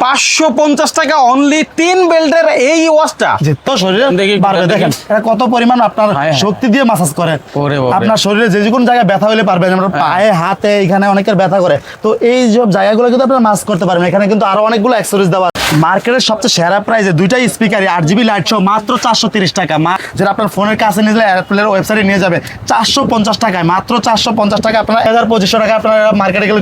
550 টাকা অনলি 3 বেল্টের এই ওয়াচটা তো শরীরে পারবে দেখেন এটা কত পরিমাণ আপনার শক্তি দিয়ে মাসাজ করে। আপনার শরীরে যে কোনো জায়গায় ব্যথা হলে পারবেন, আমরা পায়ে হাতে এখানে অনেকের ব্যথা করে, তো এই সব জায়গাগুলো কিন্তু আপনারা মাসাজ করতে পারবেন। এখানে কিন্তু আরো অনেকগুলো অ্যাক্সেসরিজ দেওয়া। মার্কেটের সবচেয়ে সেরা প্রাইসে দুইটাই স্পিকার 8GB লাইট সহ মাত্র 430 টাকা, যেটা আপনার ফোনের কাছে নিয়ে গেলে অ্যাপলের ওয়েবসাইটে নিয়ে যাবে 450 টাকায়, মাত্র 450 টাকা। আপনারা 1200 টাকা আপনারা মার্কেটে গেলে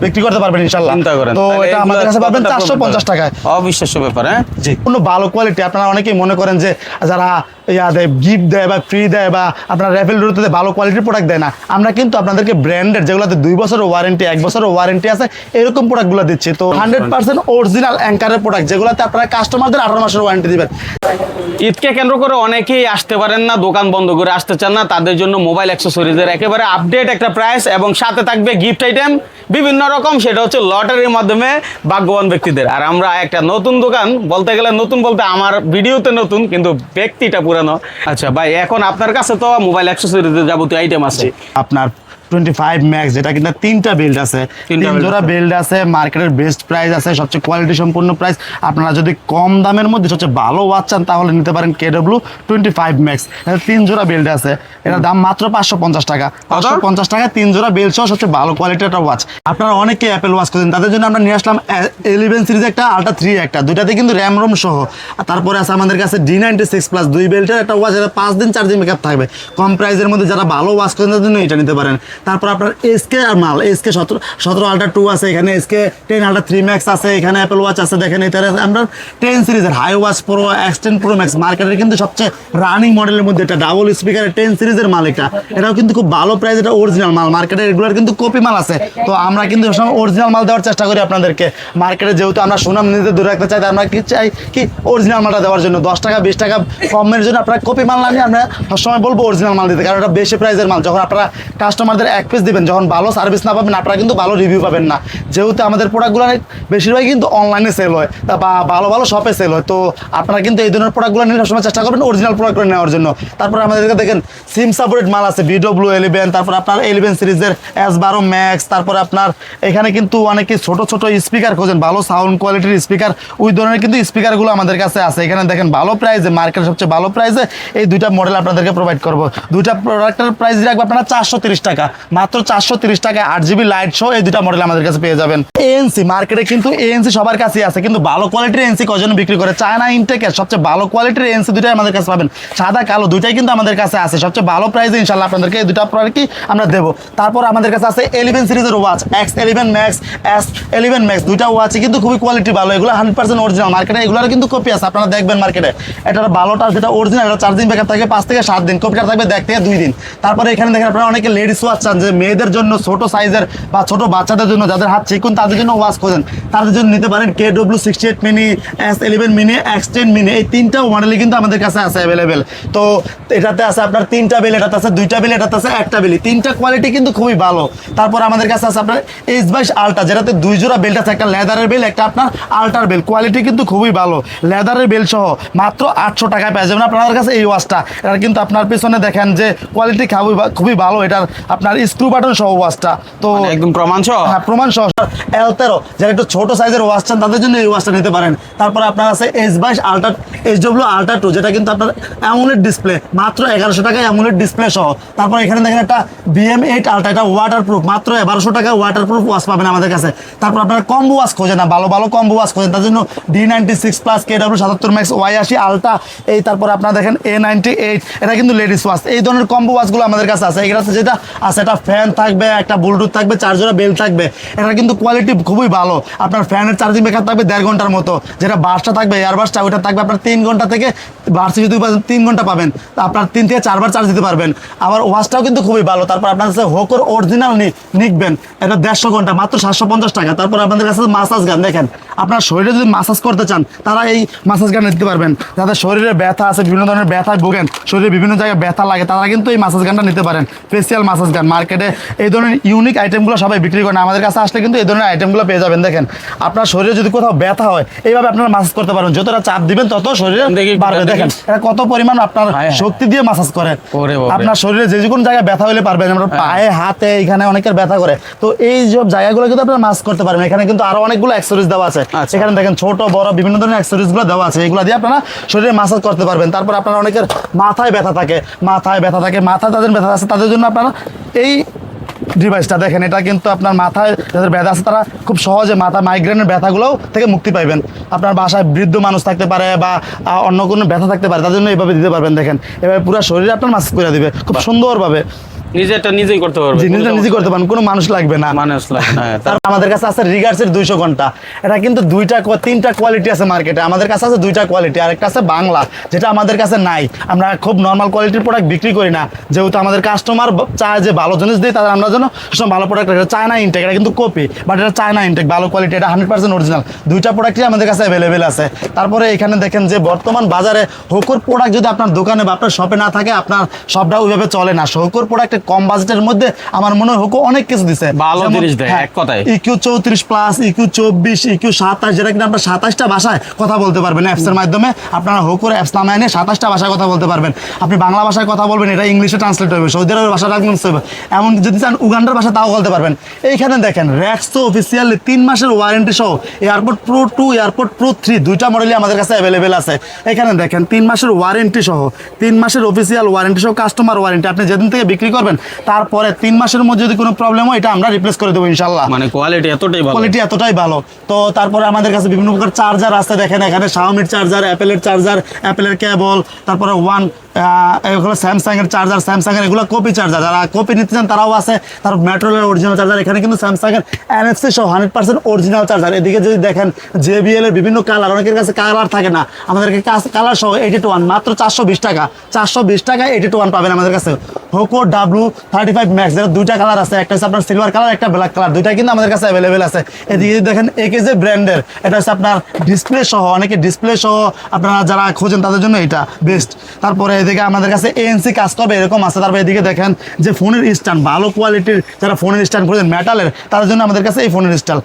বিক্রি করতে পারবেন ইনশাআল্লাহ। তো এটা আমাদের কাছে পাবেন 450 টাকায়। অবিশ্বাস্য ব্যাপার। হ্যাঁ জি, কোনো ভালো কোয়ালিটি। আপনারা অনেকেই মনে করেন যে যারা দেয় গিফট দেয় বা ফ্রি দেয় বা আপনার র্যাফেল রুটে ভালো কোয়ালিটির প্রোডাক্ট দেয় না, আমরা কিন্তু আপনাদেরকে ব্র্যান্ডেড যেগুলোতে 2 বছরের ওয়ারেন্টি 1 বছরের ওয়ারেন্টি আছে এরকম প্রোডাক্টগুলো দিচ্ছি। তো 100% অরিজিনাল অ্যাঙ্কারের প্রোডাক্ট যেগুলোতে আপনারা কাস্টমারদের 18 মাসের ওয়ারেন্টি দিবেন। ঈদকে কেন্দ্র করে অনেকেই আসতে পারেন না, দোকান বন্ধ করে আসতে চান না, তাদের জন্য মোবাইল অ্যাক্সেসরিজের একেবারে আপডেট একটা প্রাইস এবং সাথে থাকবে গিফট আইটেম বিভিন্ন রকম, সেটা হচ্ছে লটারির মাধ্যমে ভাগ্যবান ব্যক্তিদের। আর আমরা একটা নতুন দোকান, বলতে গেলে নতুন বলতে আমার ভিডিওতে নতুন কিন্তু ব্যক্তিটা পুরানো। আচ্ছা ভাই, এখন আপনার কাছে তো মোবাইল অ্যাক্সেসরিজের যাবতীয় আইটেম আছে। আপনার 25 ম্যাক্স যেটা কিনা 3টা বিল্ড আছে, 3 জোড়া বিল্ড আছে, মার্কেটের বেস্ট প্রাইস আছে, সবচেয়ে কোয়ালিটি সম্পূর্ণ প্রাইস। আপনারা যদি কম দামের মধ্যে সবচেয়ে ভালো ওয়াচ চান তাহলে নিতে পারেন KW 25 ম্যাক্স। 3 জোড়া বিল্ড আছে, এটার দাম মাত্র 550 টাকা। 550 টাকা 3 জোড়া বিল্ড সহ সবচেয়ে ভালো কোয়ালিটির একটা ওয়াচ। আপনারা অনেকে অ্যাপেল ওয়াচ করেন, তাদের জন্য আমরা নিয়ে আসলাম 11 সিরিজ একটা, আলট্রা 3 একটা, দুইটাতে কিন্তু র্যাম রোম সহ। আর তারপরে আছে আমাদের কাছে D96 প্লাস 2 বেল্টের একটা ওয়াচ, এটা 5 দিন চার্জিং ব্যাকআপ থাকবে। কম প্রাইসের মধ্যে যারা ভালো ওয়াচ করেন তাদের জন্য এটা নিতে পারেন। তারপর আপনার SK আর মাল SK 17 আলট্রা 2 আছে, এখানে SK 10 আলট্রা 3 ম্যাক্স আছে, এখানে অ্যাপেল ওয়াচ আছে। দেখেন এটার আমরা 10 সিরিজের hi watch pro X10 pro max, মার্কেটের কিন্তু সবচেয়ে রানিং মডেলের মধ্যে এটা ডাবল স্পিকারের 10 সিরিজের মাল। এটাও কিন্তু খুব ভালো প্রাইস, এটা অরিজিনাল মাল। মার্কেটে রেগুলার কিন্তু কপি মাল আছে, তো আমরা কিন্তু সবসময় অরিজিনাল মাল দেওয়ার চেষ্টা করি আপনাদেরকে। মার্কেটে যেহেতু আমরা সুনাম নিতে দূরে রাখতে চাই, আমরা কি চাই কি অরিজিনাল মালটা দেওয়ার জন্য। 10 টাকা 20 টাকা কমের জন্য আপনারা কপি মাল না নিয়ে আমরা সবসময় বলবো অরিজিনাল মাল দিতে, কারণ এটা বেশি প্রাইসের মাল। যখন আপনারা কাস্টমারদের 1 পিস দিবেন, যখন ভালো সার্ভিস না পাবেন আপনারা কিন্তু ভালো রিভিউ পাবেন না। যেহেতু আমাদের প্রোডাক্টগুলো বেশিরভাগই কিন্তু অনলাইনে সেল হয় বা ভালো ভালো শপে সেল হয়, তো আপনারা কিন্তু এই ধরনের প্রোডাক্টগুলো নিয়ে সবসময় চেষ্টা করবেন অরিজিনাল প্রোডাক্টগুলো নেওয়ার জন্য। তারপরে আমাদেরকে দেখেন সিম সাপোর্টেড মাল আছে, BW11, তারপর আপনার 11 সিরিজের S12 ম্যাক্স। তারপরে আপনার এখানে কিন্তু অনেকে ছোট ছোট স্পিকার খোঁজেন, ভালো সাউন্ড কোয়ালিটির স্পিকার, ওই ধরনের কিন্তু স্পিকারগুলো আমাদের কাছে আছে। এখানে দেখেন ভালো প্রাইসে, মার্কেটের সবচেয়ে ভালো প্রাইসে এই দুইটা মডেল আপনাদেরকে প্রোভাইড করব। দুইটা প্রোডাক্টের প্রাইস রাখবো আপনারা 430 টাকা, মাত্র 430 টাকায় 8GB লাইট সহ এই দুইটা মডেল আমাদের কাছে পেয়ে যাবেন। ANC মার্কেটে কিন্তু ANC সবার কাছেই আছে, কিন্তু ভালো কোয়ালিটির ANC কজন বিক্রি করে? চায়না ইনটেকের সবচেয়ে ভালো কোয়ালিটির ANC দুইটাই আমাদের কাছে পাবেন, সাদা কালো দুইটাই কিন্তু আমাদের কাছে আছে সবচেয়ে ভালো প্রাইসে। ইনশাআল্লাহ আপনাদেরকে এই দুইটা প্রোডাক্টই আমরা দেবো। তারপর আমাদের কাছে আছে 11 সিরিজের watch, X11 max, S11 max, দুইটা ওয়াচই কিন্তু খুবই কোয়ালিটি ভালো। এগুলো 100% অরিজিনাল, মার্কেটে এগুলোর কিন্তু কপি আছে, আপনারা দেখবেন মার্কেটে। এটার ভালোটা যেটা অরিজিনাল, এটা চার্জিং ব্যাকআপ থাকে 5 থেকে 7 দিন, কপিটা থাকবে 1 থেকে 2 দিন। তারপরে এখানে দেখেন আপনারা অনেকে লেডিস ওয়াচ চান, যে মেয়েদের জন্য ছোট সাইজের বা ছোট বাচ্চাদের জন্য যাদের হাত চিকুন তাদের জন্য ওয়াচ খোঁজেন, তাদের জন্য নিতে পারেন KW68 mini, S11 mini, X10 mini, এই 3টা মডেলই কিন্তু আমাদের কাছে আছে অ্যাভেলেবেল। তো এটাতে আছে আপনার 3টা বেল, এটাতে আছে 2টা বেল, এটাতে আছে 1টা বেল, 3টা কোয়ালিটি কিন্তু খুবই ভালো। তারপর আমাদের কাছে আছে আপনার S22 আলট্রা, যেটাতে 2 জোড়া বেল্ট আছে, একটা লেদারের বেল, একটা আপনার আলট্রার বেল, কোয়ালিটি কিন্তু খুবই ভালো। লেদারের বেল সহ মাত্র 800 টাকায় পেয়ে যাবেন আপনার কাছে এই ওয়াচটা। এটা কিন্তু আপনার পিছনে দেখেন যে কোয়ালিটি খুবই ভালো, এটার আপনার স্ক্রু বাটন সহ ওয়াচটা, তো একদম প্রমাণ সহ। হ্যাঁ, প্রমাণ সহ। L13 যারা একটু ছোট সাইজের ওয়াচ চান তাদের জন্য এই ওয়াচটা নিতে পারেন। তারপর আপনার আছে S22 আলট্রা, SW আলট্রা 2, যেটা কিন্তু আপনার অ্যামোলেড ডিসপ্লে, মাত্র 1100 টাকায় অ্যামোলেড ডিসপ্লে সহ। তারপর এখানে দেখেন একটা BM8 আলট্রা, এটা ওয়াটারপ্রুফ, মাত্র 1200 টাকায় ওয়াটারপ্রুফ ওয়াচ পাবেন আমাদের কাছে। তারপর আপনার কম্বো ওয়াচ খোঁজেন না, ভালো ভালো কম্বো ওয়াচ খোঁজেন, তার জন্য D96 plus, KW77 max, Y80 ultra, এই তারপর আপনার দেখেন A98, এটা কিন্তু লেডিস ওয়াচ। এই ধরনের কম্বো ওয়াচগুলো আমাদের কাছে আছে। এগুলো যেটা আছে, এটা ফ্যান থাকবে, একটা ব্লুটুথ থাকবে, 4 জোড়া বেল থাকবে। এটা কিন্তু কোয়ালিটি খুবই ভালো। আপনার ফ্যানের চার্জিং ব্যাকআপ থাকবে 1.5 ঘন্টার মতো, যেটা বাসটা থাকবে এয়ারবাসটা, ওটা থাকবে আপনার 3 ঘন্টা থেকে বাসে যদি 3 ঘন্টা পাবেন, আপনার 3 থেকে 4 বার চার্জ দিতে পারবেন। আবার ওয়াচটাও কিন্তু খুবই ভালো। তারপর আপনার কাছে হোকোর অরিজিনাল নিকবেন, এটা 150 ঘন্টা, মাত্র 750 টাকা। তারপর আপনাদের কাছে মাসাজ গান, দেখেন আপনার শরীরে যদি মাসাজ করতে চান তারা এই মাসাজ গান নিতে পারবেন। যাদের শরীরে ব্যথা আছে, বিভিন্ন ধরনের ব্যথায় ভোগেন, শরীরে বিভিন্ন জায়গায় ব্যথা লাগে, তারা কিন্তু এই মাসাজ গানটা নিতে পারেন। ফেসিয়াল মাসাজ গান, মার্কেটে এই ধরনের ইউনিক আইটেমগুলো সবাই বিক্রি করেন, আমাদের কাছে আসলে কিন্তু এই ধরনের আইটেমগুলো পেয়ে যাবেন। দেখেন আপনার শরীরে যদি কোথাও ব্যথা হয়, এইভাবে আপনারা মাসাজ করতে পারবেন, যতটা চাপ দিবেন তত শরীরে বাড়বে। দেখেন এটা কত পরিমাণ আপনার শক্তি দিয়ে মাসাজ করে। আপনার শরীরে যে কোনো জায়গায় ব্যথা হলে পারবেন, আমরা পায়ে হাতে এখানে অনেকের ব্যথা করে, তো এই সব জায়গাগুলো কিন্তু আপনারা মাসাজ করতে পারবেন। এখানে কিন্তু আরো অনেকগুলো অ্যাক্সেসরিজ দেওয়া আছে, আচ্ছা। এখানে দেখেন ছোট বড় বিভিন্ন ধরনের অ্যাক্সেসরিজ গুলো দেওয়া আছে, এগুলো দিয়ে আপনারা শরীরে মাসাজ করতে পারবেন। তারপর আপনারা অনেকের মাথায় ব্যথা থাকে, মাথা তাদের ব্যথা আছে, তাদের জন্য আপনারা এই ডিভাইসটা দেখেন, এটা কিন্তু আপনার মাথায় যাদের ব্যথা আছে তারা খুব সহজে মাথা মাইগ্রেনের ব্যথাগুলোও থেকে মুক্তি পাইবেন। আপনার বাসায় বৃদ্ধ মানুষ থাকতে পারে বা অন্য কোনো ব্যথা থাকতে পারে, তাদের জন্য এইভাবে দিতে পারবেন। দেখেন এভাবে পুরো শরীরে আপনার মাসাজ করে দিবে খুব সুন্দরভাবে। নিজেরটা নিজেই করতে পারবে, জিনিসটা নিজে করতে পারেন, কোনো মানুষ লাগবে না। মানুষ লাগে না। তারপর আমাদের কাছে আছে রিগার্সের 200 ঘন্টা। এটা কিন্তু তিনটা কোয়ালিটি আছে মার্কেটে, আমাদের কাছে আছে 2টা কোয়ালিটি। আরেকটা আছে বাংলা, যেটা আমাদের কাছে নাই। আমরা খুব নর্মাল কোয়ালিটির প্রোডাক্ট বিক্রি করি না, যেহেতু আমাদের কাস্টমার চায় যে ভালো জিনিস দিই, তাদের আমরা যেন সব ভালো প্রোডাক্ট। এটা চায়না ইনটেক, এটা কিন্তু কপি, বাট এটা চায়না ইনটেক, ভালো কোয়ালিটি, এটা 100% অরিজিনাল। 2টা প্রোডাক্টই আমাদের কাছে অ্যাভেলেবেল আছে। তারপরে এখানে দেখেন যে বর্তমান বাজারে হোকোর প্রোডাক্ট যদি আপনার দোকানে বা আপনার শপে না থাকে, আপনার শপটা ওইভাবে চলে না। হোকোর প্রোডাক্টের কম বাজেটের মধ্যে আমার মনে হয় হোকো অনেক কিছু দিছে, ভালো জিনিস দেয় এক কথায়। ইকিউ 34 প্লাস, ইকিউ 24, ইকিউ 27, যেটা কিন্তু আপনার 27টা ভাষায় কথা বলতে পারবেন অ্যাপস এর মাধ্যমে। আপনারা হোকোর অ্যাপস নামায় নিয়ে 27টা ভাষায় কথা বলতে পারবেন। আপনি বাংলা ভাষায় কথা বলবেন, এটা ইংলিশে ট্রান্সলেট হবে, সৌদি আরবের ভাষা ট্রান্সলেট হবে, এমন যদি চান উগান্ডার ভাষা তাও বলতে পারবেন। এইখানে দেখেন র্যাক্সো অফিসিয়ালি 3 মাসের ওয়ারেন্টি সহ এয়ারপোর্ট প্রো 2, এয়ারপোর্ট প্রো 3 2টা মডেলই আমাদের কাছে অ্যাভেলেবেল আছে। এখানে দেখেন 3 মাসের ওয়ারেন্টি সহ, 3 মাসের অফিসিয়াল ওয়ারেন্টি সহ কাস্টমার ওয়ারেন্টি। আপনি যেদিন থেকে বিক্রি করবেন তারপরে 3 মাসের মধ্যে যদি কোনো প্রবলেম হয়, এটা আমরা রিপ্লেস করে দেবো ইনশাল্লাহ। মানে কোয়ালিটি এতটাই ভালো। তো তারপরে আমাদের কাছে বিভিন্ন প্রকার চার্জার আছে। দেখেন এখানে শাওমির চার্জার, অ্যাপেলের চার্জার, অ্যাপেলের কেবল, তারপরে এগুলো স্যামসাং এর চার্জার, স্যামসাং এর এগুলো কপি চার্জার, যারা কপি নিতে চান তারাও আছে। তারপর মেট্রোলের অরিজিনাল চার্জার, এখানে কিন্তু স্যামসাং এর NFC সহ 100% অরিজিনাল চার্জার। এদিকে যদি দেখেন JBL এর বিভিন্ন কালার, অনেকের কাছে কালার থাকে না, আমাদেরকে কালার সহ 82 মাত্র 420 টাকা, 420 টাকায় 82 পাবেন আমাদের কাছে। হোকো W35 ম্যাক্স, যেটা 2টা কালার আছে, একটা হচ্ছে আপনার সিলভার কালার, একটা ব্ল্যাক কালার, 2টাই কিন্তু আমাদের কাছে অ্যাভেলেবেল আছে। এদিকে দেখেন AKG ব্র্যান্ডের, এটা হচ্ছে আপনার ডিসপ্লে সহ, অনেকে ডিসপ্লে সহ আপনারা যারা খোঁজেন তাদের জন্য এটা বেস্ট। তারপরে এদিকে আমাদের কাছে ANC কাজ করবে এরকম আছে। তারপরে এদিকে দেখেন যে ফোনের স্ট্যান্ড, ভালো কোয়ালিটির যারা ফোনের স্ট্যান্ড খোঁজেন মেটালের, তাদের জন্য আমাদের কাছে এই ফোনের স্ট্যান্ড।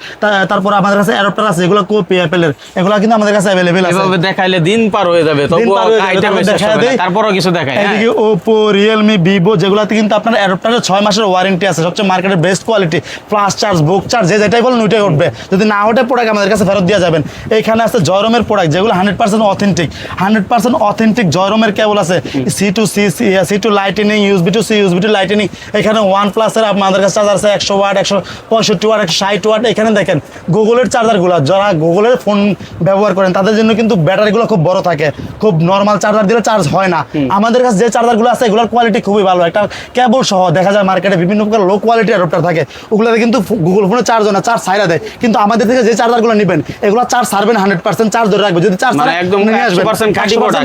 তারপর আমাদের কাছে অ্যাডাপ্টার আছে, এগুলো কপি অ্যাপেলের, এগুলো কিন্তু আমাদের কাছে অ্যাভেলেবেল আছে। এভাবে দেখাইলে দিন পার হয়ে যাবে, তবুও আইটেম দেখায় দেই, তারপরও কিছু দেখায়। এদিকে Oppo, Realme, Vivo, যেগুলোতে কিন্তু আপনার অ্যাডাপ্টারের 6 মাসের ওয়ারেন্টি আছে, সবচেয়ে মার্কেটের বেস্ট কোয়ালিটি, প্লাস চার্জ, বুক চার্জ, যেটাই বলেন ওইটাই উঠবে। যদি না ওঠে প্রোডাক্ট আমাদের কাছে ফেরত দিয়ে যাবেন। এইখানে আছে জয়রমের প্রোডাক্ট, যেগুলো 100% অথেন্টিক জয়রমের কেবল আছে, C2 lightning, USB to C, USB to lightning. এখানে OnePlus এর আমাদের কাছে চার্জার আছে 100 ওয়াট, 165 ওয়াট, 160 ওয়াট। এখানে দেখেন গুগলের চার্জারগুলো, যারা গুগলের ফোন ব্যবহার করেন তাদের জন্য কিন্তু ব্যাটারিগুলো খুব বড় থাকে, খুব নর্মাল চার্জার দিলে চার্জ হয় না। আমাদের কাছে যে চার্জারগুলো আছে এগুলোর কোয়ালিটি খুবই ভালো, একটা কেবল সহ। দেখা যায় মার্কেটে বিভিন্ন প্রকার লো কোয়ালিটি অ্যাডাপ্টার থাকে, ওগুলোতে কিন্তু গুগল ফোনে চার্জ হয় না, চার্জ ছাইরা দেয়। কিন্তু আমাদের থেকে যে চার্জারগুলো নেবেন এগুলো চার্জ ছাড়বেন 100%, চার্জ ধরে রাখবে। যদি চার্জ মানে একদম 100%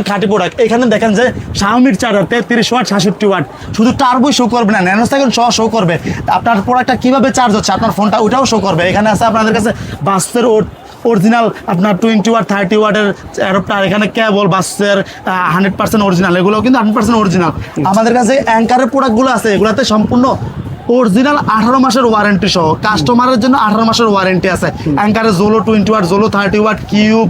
খাঁটি প্রোডাক্ট। এখানে দেখেন যে শাওমির চার্জার 33 ওয়াট, 66 ওয়াট, শুধু টার্বো শো করবে না, ন্যানো সেকেন্ড শো করবে। আপনার প্রোডাক্টটা কিভাবে চার্জ হচ্ছে আপনার ফোনটা, ওটাও শো করবে। এখানে আছে আপনাদের কাছে বাসের অরিজিনাল আপনার 20 ওয়াট, 30 ওয়াটের অ্যাডাপ্টার, এখানে কেবল বাসের 100% অরিজিনাল, এগুলোও কিন্তু 100% অরিজিনাল। আমাদের কাছে অ্যাঙ্কারের প্রোডাক্টগুলো আছে, এগুলোতে সম্পূর্ণ অরিজিনাল 18 মাসের ওয়ারেন্টি সহ, কাস্টমারের জন্য 18 মাসের ওয়ারেন্টি আছে। অ্যাঙ্কারের Zolo 20 watt, Zolo 30 watt, cube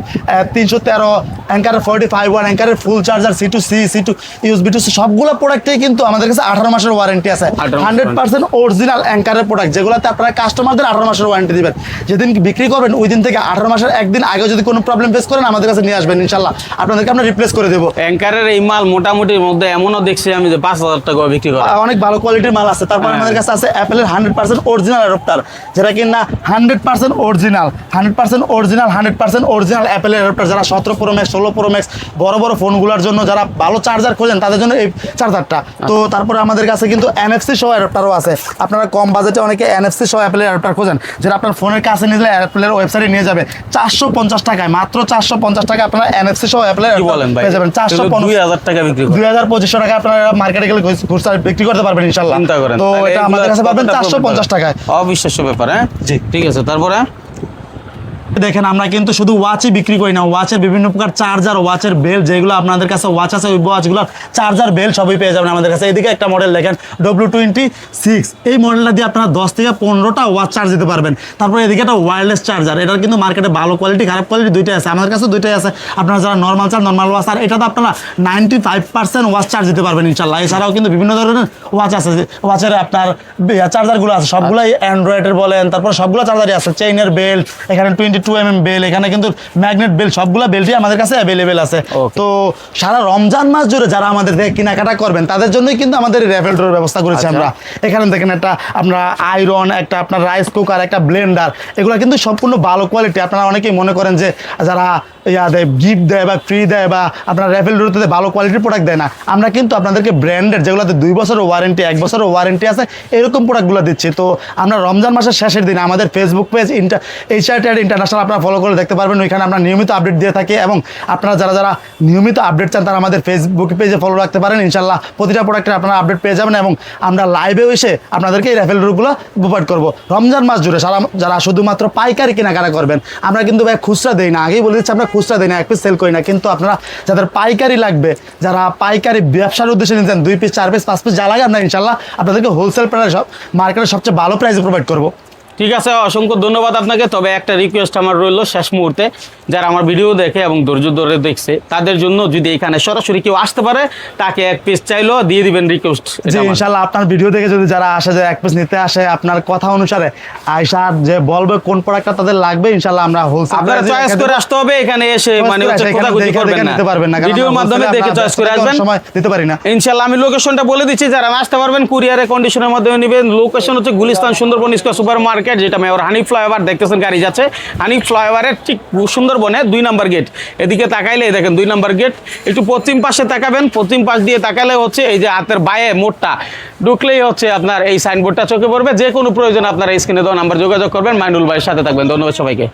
313, অ্যাঙ্কারের 45 ওয়াট, অ্যাঙ্কারের full charger, C2C, C2 USB to C, সবগুলো প্রোডাক্টেই কিন্তু আমাদের কাছে 18 মাসের ওয়ারেন্টি আছে। 100% অরিজিনাল অ্যাঙ্কারের প্রোডাক্ট, যেগুলোতে আপনারা কাস্টমারদের 18 মাসের ওয়ারেন্টি দিবেন। যেদিন বিক্রি করবেন ওই দিন থেকে 18 মাসের একদিন আগে যদি কোনো প্রবলেম ফেস করেন আমাদের কাছে নিয়ে আসবেন, ইনশাল্লাহ আপনাদেরকে আমরা রিপ্লেস করে দেবো। অ্যাঙ্কারের এই মাল মোটামুটির মধ্যে এমনও দেখছি আমি যে 5000 টাকা বিক্রি করে, অনেক ভালো কোয়ালিটির মাল আছে। তারপর আমাদের কাছে আছে অ্যাপেলের 100% অরিজিনাল অ্যাডাপ্টার, যেটা কিনা 100% অরিজিনাল অ্যাপেলের অ্যাডাপ্টার। যারা 17 প্রো ম্যাক্স, 16 প্রো ম্যাক্স বড় বড় ফোনগুলোর জন্য যারা ভালো চার্জার খোঁজেন তাদের জন্য এই চার্জারটা। তো তারপরে আমাদের কাছে কিন্তু NFC সহ অ্যাডাপ্টারও আছে। আপনারা কম বাজেটে অনেকে NFC সহ অ্যাপেলের অ্যাডাপ্টার খোঁজেন, যেটা আপনার ফোনের কাছে নিয়ে গেলে অ্যাপেলের ওয়েবসাইটে নিয়ে যাবে 450 টাকায়, মাত্র 450 টাকা আপনারা NFC সহ অ্যাপেলের পেয়ে যাবেন। 2000 টাকা বিক্রি করে, 2000-2500 টাকা আপনারা মার্কেটে গেলে বিক্রি করতে পারবেন ইনশাল্লাহ। তো এটা আমাদের কাছে পাবেন 450 টাকায়। অবিশ্বাস্য ব্যাপার। হ্যাঁ জি, ঠিক আছে। তারপরে দেখেন আমরা কিন্তু শুধু ওয়াচই বিক্রি করি না, ওয়াচের বিভিন্ন প্রকার চার্জার, ওয়াচের বেল, যেগুলো আপনাদের কাছে ওয়াচ আছে ওই ওয়াচগুলোর চার্জার বেল সবই পেয়ে যাবেন আমাদের কাছে। এদিকে একটা মডেল দেখেন W26, এই মডেলটা দিয়ে আপনারা 10 থেকে 15টা ওয়াচ চার্জ দিতে পারবেন। তারপরে এদিকে একটা ওয়্যারলেস চার্জার, এটার কিন্তু মার্কেটে ভালো কোয়ালিটি খারাপ কোয়ালিটি দুইটাই আছে, আমাদের কাছে দুইটাই আছে। আপনারা যারা নর্মাল চার্জ, নর্মাল ওয়াচ, আর এটাতে আপনারা 95% ওয়াচ চার্জ দিতে পারবেন ইনশাল্লাহ। এছাড়াও কিন্তু বিভিন্ন ধরনের ওয়াচ আছে, ওয়াচের আপনার চার্জারগুলো আছে সবগুলাই অ্যান্ড্রয়েডের বলেন, তারপর সবগুলো চার্জারই আছে। চেইনের বেল্ট, এখানে 22 2mm বেল, এখানে কিন্তু ম্যাগনেট বেল, সবগুলা বেলটি আমাদের কাছে অ্যাভেলেবেল আছে। Okay. তো সারা রমজান মাস জুড়ে যারা আমাদের থেকে কেনাকাটা করবেন তাদের জন্যই কিন্তু আমাদের র্যাফেল ড্রর ব্যবস্থা করেছি আমরা। এখানে দেখেন একটা আপনার আয়রন, একটা আপনার রাইস কুকার, একটা ব্লেন্ডার, এগুলো কিন্তু সম্পূর্ণ ভালো কোয়ালিটি। আপনারা অনেকেই মনে করেন যে যারা দেয় গিফট দেয় বা ফ্রি দেয় বা আপনার র্যাফেল ড্রতে ভালো কোয়ালিটির প্রোডাক্ট দেয় না, আমরা কিন্তু আপনাদেরকে ব্র্যান্ডেড যেগুলোতে 2 বছরের ওয়ারেন্টি, 1 বছরের ওয়ারেন্টি আছে, এরকম প্রোডাক্টগুলো দিচ্ছি। তো আমরা রমজান মাসের শেষের দিনে আমাদের Facebook page HR trade international আপনারা ফলো করে দেখতে পারবেন, ওইখানে আমরা নিয়মিত আপডেট দিয়ে থাকি। এবং আপনারা যারা নিয়মিত আপডেট চান তারা আমাদের ফেসবুক পেজে ফলো রাখতে পারেন। ইনশাল্লাহ প্রতিটা প্রোডাক্টের আপনারা আপডেট পেয়ে যাবেন এবং আমরা লাইভেও এসে আপনাদেরকে এই র্যাফেল ড্রগুলো প্রোভাইড করবো রমজান মাস জুড়ে। যারা শুধুমাত্র পাইকারি কেনাকাটা করবেন, আমরা কিন্তু ভাই খুচরা দেই না, আগেই বলে দিচ্ছি আমরা খুচরা দিই না, 1 পিস সেল করি না। কিন্তু আপনারা যাদের পাইকারি লাগবে, যারা পাইকারি ব্যবসার উদ্দেশ্যে নিতেন, 2 পিস 4 পিস 5 পিস যা লাগে আমরা ইনশাল্লাহ আপনাদেরকে হোলসেল প্রাইস মার্কেটের সবচেয়ে ভালো প্রাইসে প্রোভাইড করবো। ঠিক আছে, অসংখ্য ধন্যবাদ আপনাকে। তবে একটা রিকোয়েস্ট আমার রইল শেষ মুহূর্তে, যারা আমার ভিডিও দেখে এবং ধৈর্য ধরে দেখছে তাদের জন্য, যদি এখানে সরাসরি কেউ আসতে পারে তাকে 1 পিস চাইলেও দিয়ে দিবেন রিকোয়েস্ট। জি ইনশাল্লাহ আপনার ভিডিও দেখে যদি যারা আসে যে 1 পিস নিতে আসে, আপনার কথা অনুসারে আয়সা যে বলবে কোন প্রোডাক্টটা তাদের লাগবে, ইনশাল্লাহ আমরা হোলসেল আপনারা চয়েস করে আসতে হবে এখানে এসে, মানে হচ্ছে খোঁজাখুঁজি করবেন না, নিতে পারবেন না, ভিডিওর মাধ্যমে দেখে চয়েস করে আসবেন। সময় দিতে পারি না ইনশাআল্লাহ। আমি লোকেশনটা বলে দিচ্ছি, যারা আসতে পারবেন কুরিয়ারে কন্ডিশনের মাধ্যমে নেবেন। লোকেশন হচ্ছে Gulistan Sundarban square super market, যেটা মেয়র হানিফ ফ্লাইওভার দেখতেছেন গাড়ি যাচ্ছে, হানিফ ফ্লাইওভারের ঠিক সুন্দরবনে 2 নাম্বার গেট। এদিকে তাকাইলে দেখেন 2 নাম্বার গেট, একটু পশ্চিম পাশে তাকাবেন, পশ্চিম পাশ দিয়ে তাকালে হচ্ছে এই যে হাতের বায়ে মোড়টা ঢুকলেই হচ্ছে আপনার এই সাইনবোর্ডটা চোখে পড়বে। যে কোনো প্রয়োজন আপনারা স্ক্রিনে দেওয়া নাম্বার যোগাযোগ করবেন। মাইনুল ভাইয়ের সাথে থাকবেন। ধন্যবাদ সবাইকে।